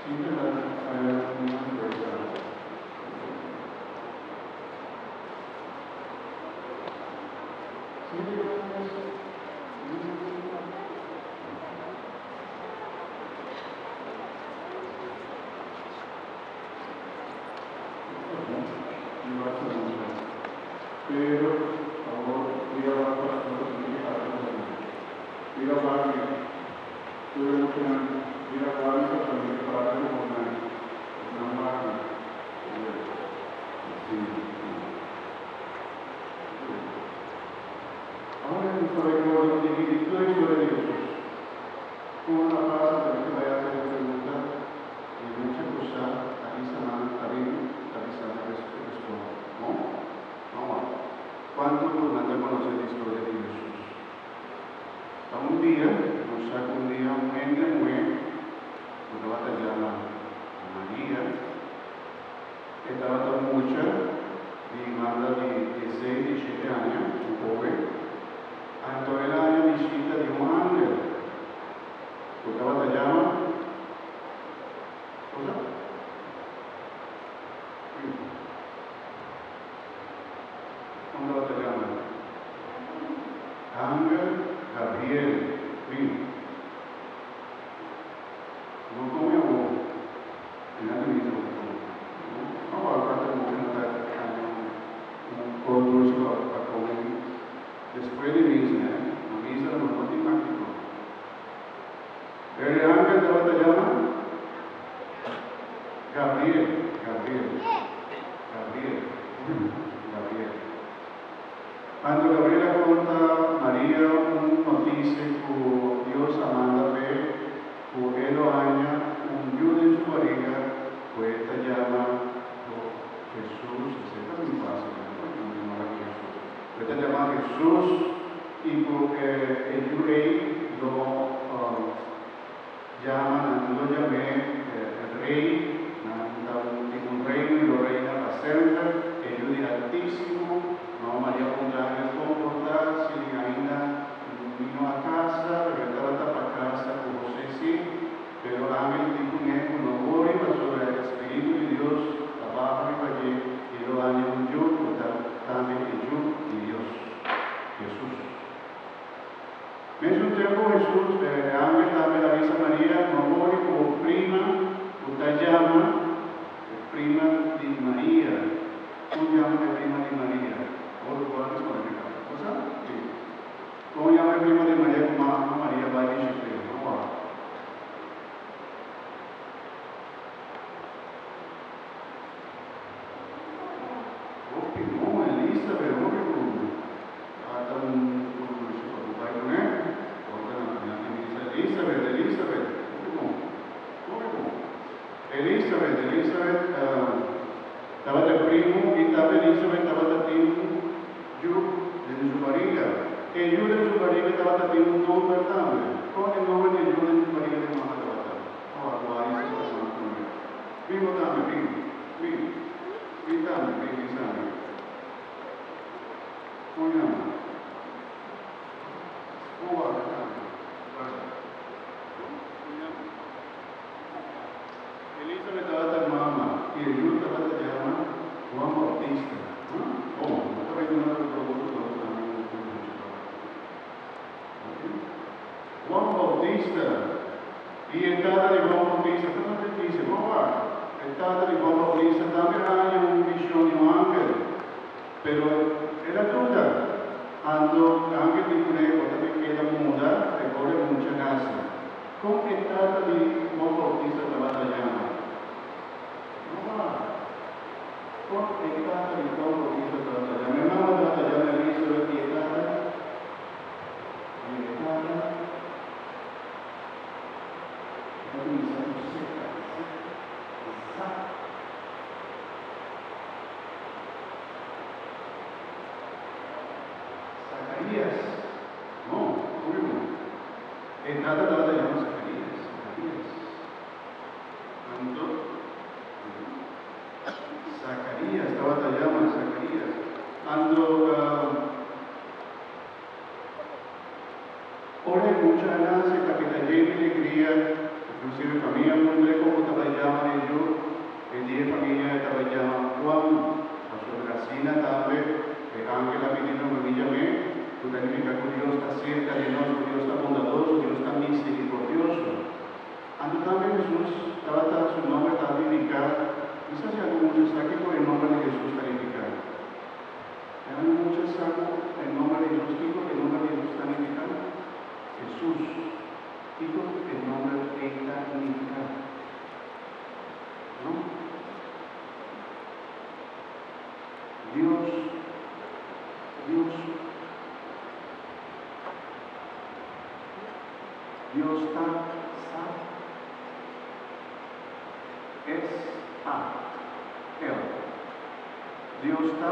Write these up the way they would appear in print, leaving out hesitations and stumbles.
Siempre hay una fuerza. Pero ahora voy a hablar para nosotros y voy a hablar que tuve mucho voy a hablar también para hacer una máquina. Sí. Ahora sabemos la división de Jesús. Con una frase también que vaya a hacer pregunta y muchas cosas ahí se van a responder. ¿No? Vamos. ¿Cuánto nos manda a conocer la historia de Jesús? A un día, nos saca un día un hombre una batalla a María, que estaba tan mucha, y manda de 6, 17 años, un joven, a toda la año visita de un ángel. Esta batalla, ¿cosa? ¿Cómo batalla? Ángel Gabriel, no come agua, en la división, no va a hablar de un concurso para comer, después de misa, no matemático. El ángel de batalla, Gabriel. Cuando Gabriela conta a María una noticia que Dios manda ver, que él aña un yugo en su barriga, pues esta llama Jesús, esta es muy fácil, esta llama Jesús y porque el yugo lo llamé el rey, un reino y lo reina para siempre, el yugo altísimo. No, María Montaña comportarse y ainda vino a casa, regresaba para casa con José sí, pero ángel dijo no voy sobre el Espíritu de Dios, trabaja y allí, y lo año un yo, también el yo de Dios, Jesús. En ese tiempo Jesús, ángel también avisa a María, no voy como prima, usted llama prima de María, tú llamas de prima de María. ¿Cómo llama el primo de María como María Valle y ¿no? No, Elizabeth, no que hasta un Elizabeth, estaba el primo y estaba Elizabeth, estaba el primo, yo, de su barriga. El yo de su barriga estaba teniendo un nombre verdadero. ¿Cuál es el nombre de yo de su barriga de mamá de batalla? Primo también, primo también, ¿cómo llama? ¿Cómo va a Elizabeth estaba de mamá y el yo estaba de llama Juan Bautista. ¿Cómo? No estaba llamando el producto. Juan Bautista y el tata de Juan Bautista, ¿cómo te dice? El tata de Juan Bautista también hay un visión y un ángel, pero era duda. Ando ángel de Cunejo también queda muda, recorre mucha casa. ¿Cómo el tata de Juan Bautista estaba batallando? No va. ¿Cómo el tata de Juan Bautista estaba batallando? Mi mamá estaba batallando en el inicio de la tata. Zacarías, no, ¿cómo? El trata de llamar Zacarías. Zacarías, estaba batallando Zacarías. Ora mucha gracia para que la lleve alegría Inclusive familia nombre como tabayama ellos, el día familia tabayama Juan, a su gracina también, Ángela pidiendo que me llame, tú también que Dios está cerca de nosotros, Dios está bondadoso, Dios está misericordioso. Antes también Jesús estaba su nombre está dedicado, quizás hay muchos aquí por el nombre de Jesús está dedicado. Hay muchos aquí el nombre de Jesús, dijo que el nombre de Jesús está dedicado. Jesús, dijo el nombre de está dedicado. ¿No? Dios está S-A-L. Dios está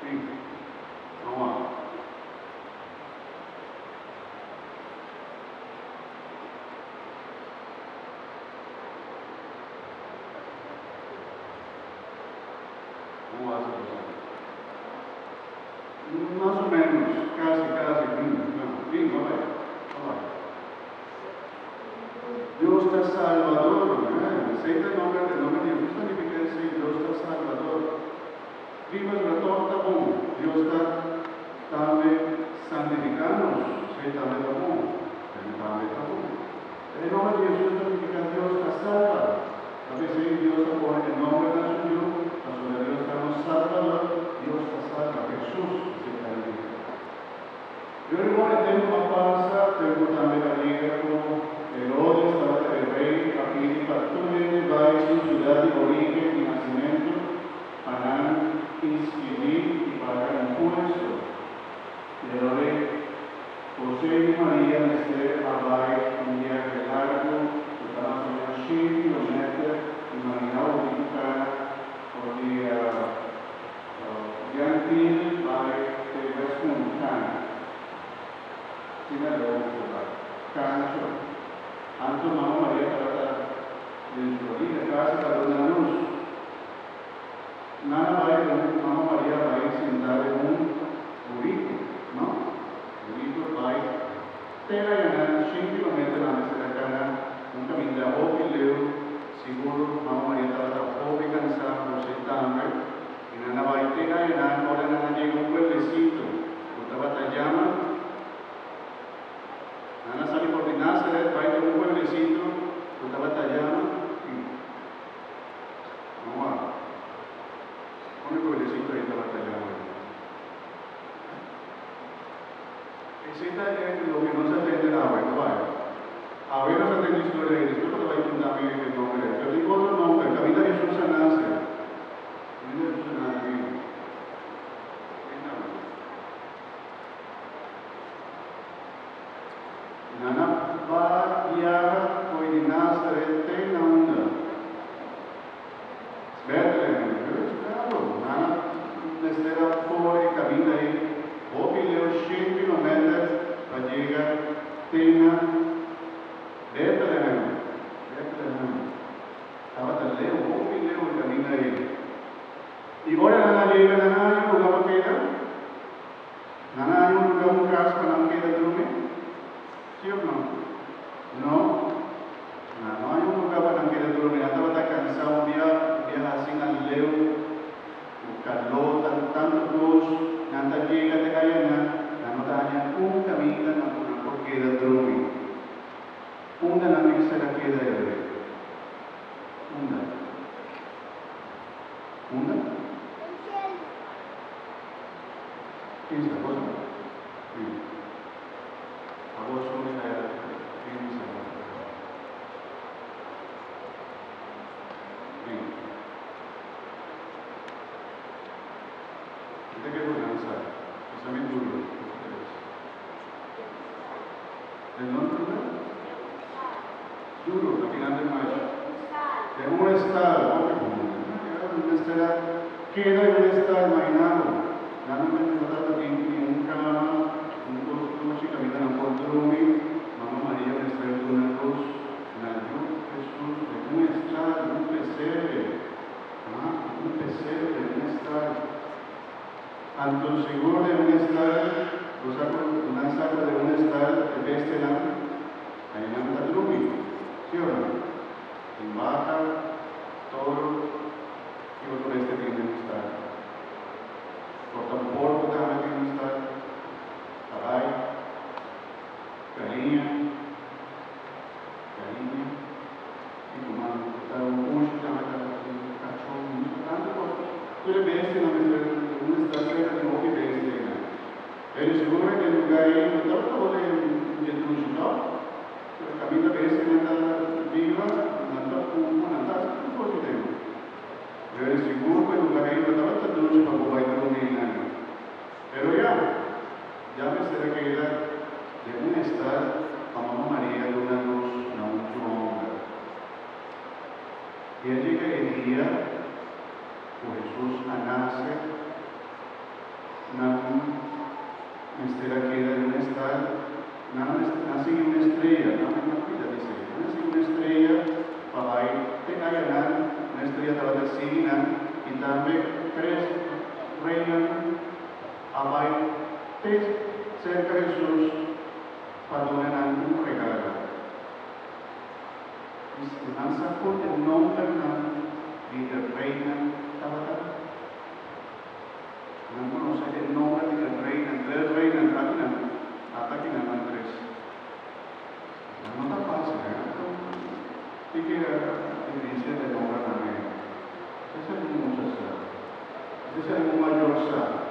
sí. No va. ¿Cómo vas a pasar? Más o menos, casi, bingo, a ver. Dios está Salvador, aceita el nombre de Jesús, significa decir Dios está Salvador. Viva el torta bom, Dios está también santificando, aceita el bom, el nombre de Jesús significa Dios está salva. A veces Dios está por el nombre de Jesús, sobre Dios está Salvador, Dios está salva, Jesús está bien. Yo recuerdo el tiempo pasa, tengo también la liga como Herodes, el rey, aquí particularmente va a su ciudad de origen y nacimiento, para inscribir y pagar impuestos. Herodes, José y María, desde Hawaii, un viaje largo, estaban sobre 100 kilómetros, imaginado ubicar, porque Yantil va de West Montana. Tiene el cancho. Antes Mamá María estaba en Florida, casi para una luz. Mamá María va a sentar en un burrito, ¿no? Burrito va a llenar 100 kilómetros antes de la cara, un camino de abajo y leo, seguro Mamá María estaba pobre, cansada, por ser hambre, y Nana va a llenar, ahora Nana llega a un pueblecito, estaba Tayama. Nana sale por Nazaret, va a ir a un pueblecito, estaba Tayama, no va. Un pueblecito ahí estaba Tayama. Ese es lo que no se atiende la agua, no va. A ver, no se atiende la historia de Jesús, pero va a ir también el nombre. Yo digo otro nombre, el camino de Jesús a Nazaret. Camino de Jesús a Nazaret. Nana va guiar por Nazaret en onda. Bethlehem, claro, Nana desde fuori camina ahí, leo 100 kilómetros para llegar a Bethlehem. Estaba tan lejos, leo camina ahí. Y ahora Nana llega, Nana hay un lugar para quedar. Nana hay un lugar, un casa para no quedar dormir. ¿Sí o no? No hay un lugar para que te duerme. Estaba cansado un día así al leo, un calor, tanto luz, nada llega de allá, no daña un camino, no queda dormir. Una la mesa la queda de ver. Una. ¿Qué es la cosa? Sí. A vos una ¿El nombre? Duro, al final del mayo. De un estado, un estado, queda en un estado imaginado. Realmente no trata de un cama, un coche caminando por dormir, Mamá María me trae una luz, la luz Jesús, de un estado, un pesebre, un estado. Tanto seguro de un estado, una saca de un estado de Bestelan, Hay una tatlumi, ¿sí o no? En vaca, toro y otro este tiene que estar. Por tampoco también tiene que estar. Caballo, galinha, y como está un pucho también, un cachorro, tanto cosas. Pero ves que no me está cerca de lo que ves de nada. Pero seguro que el lugar ahí no está todo de tu no. Camina ves que anda viva, anda como anda, un poco de tempo. Pero seguro que el lugar ahí no está todo de para poder dormir. Pero ya me será que era de un estar a Mamá María de una luz, una mucho. Y él llega el día, pues Jesús nace, nace en un estar, nace en una estrella, no me pida, dice, nace en una estrella, para ir, te caerán, una estrella de la vecina, y también tres reinas, abajo, cerca de Jesús, para donar un regalo. Y lanza con el nombre de la reina Tabata. No conoce el nombre de la reina, tres reinas, hasta que eran tres. No está fácil, ¿eh? Y que dice el nombre también. Ese es un mucho ser. Ese es el mayor ser.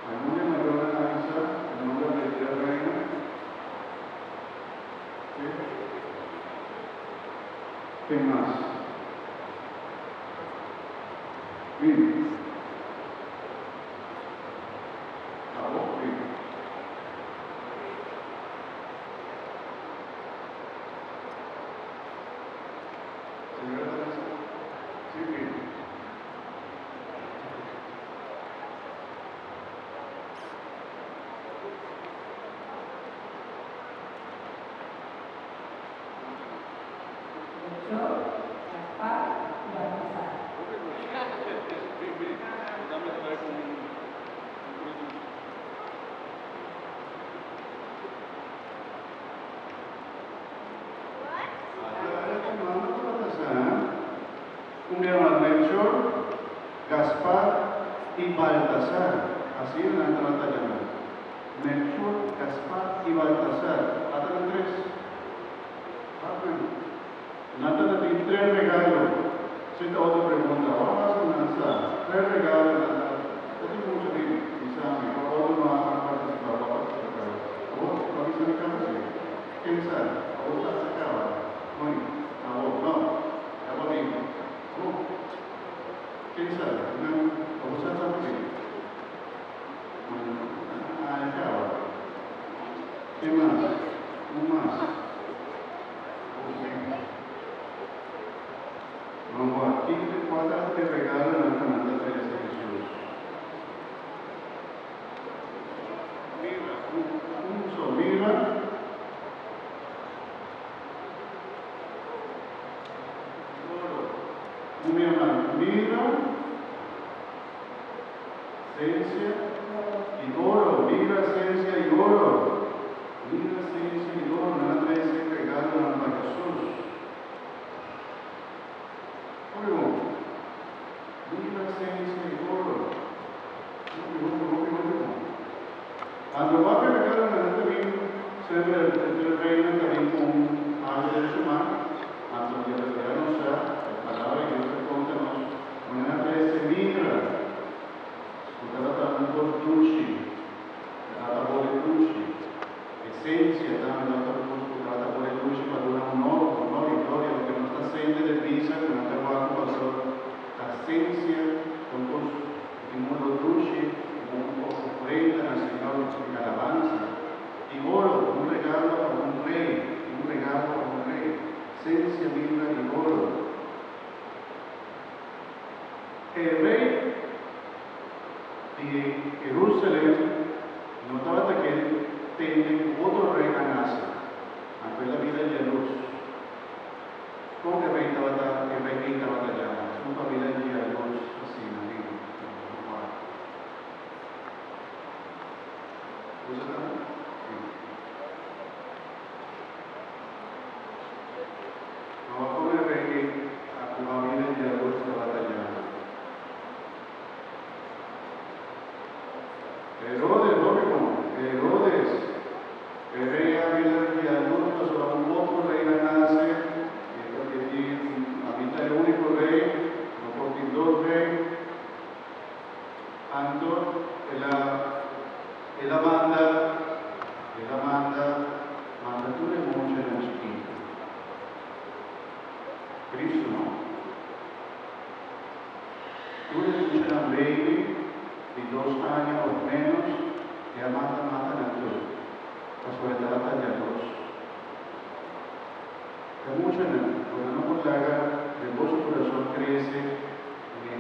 Hay una mayor analiza el nombre de la reina. ¿Qué más? Bien. Melchor, Gaspar y Baltasar, así en la trata llamada. Melchor, Gaspar y Baltasar, hasta los tres. Nada de tres regalos. Si te otra pregunta, vamos a lanzar tres regalos. Es mucho tiempo, quizás mi papá no va a participar, va a participar. ¿Vos avisa mi casa? ¿Quién sabe? ¿A vos se acaba? Bueno, a vos no. Ya lo mismo. ¿Quién sabe? ¿Cómo se hace así? Acaba. ¿Qué más? Un más. Vamos aquí, ¿cuántas te regalan la Santa Teresa de Jesús? Mira. Mi hermano, mira, ciencia y oro, mira, ciencia y oro, mira, ciencia y oro, nada de ese regalo para Jesús. Luego, mira, ciencia y oro. Cuando va a regalar a este mismo, se el reino también con algo de su mano, hasta que no sea la palabra que Dios contanos, una vez se mira. Utata por dulce, utata por dulce, esencia también utata por dulce para dar honor y gloria, porque no está aceite de pizza, que no está bajo pastor, la esencia con un modo dulce, como ofrenda al Señor en alabanza, y oro, un regalo para un rey, esencia, vida y oro. El rey de Jerusalén notaba que él tenía otro rey a nacer, aunque la vida de luz. ¿Cómo que el rey estaba allá? Su familia de luz, así, ¿no? Herodes, Herodes, rey había adultos, solo un poco rey nace, porque habita el único rey, no porque dos rey, tanto él manda tú de mucho en chiquito. Cristo no. Tú le mucho en baby de 2 años o menos, ya matan a tú. Sobre la talla 2. De mucho en el, cuando no haga, de vuestro corazón crece, en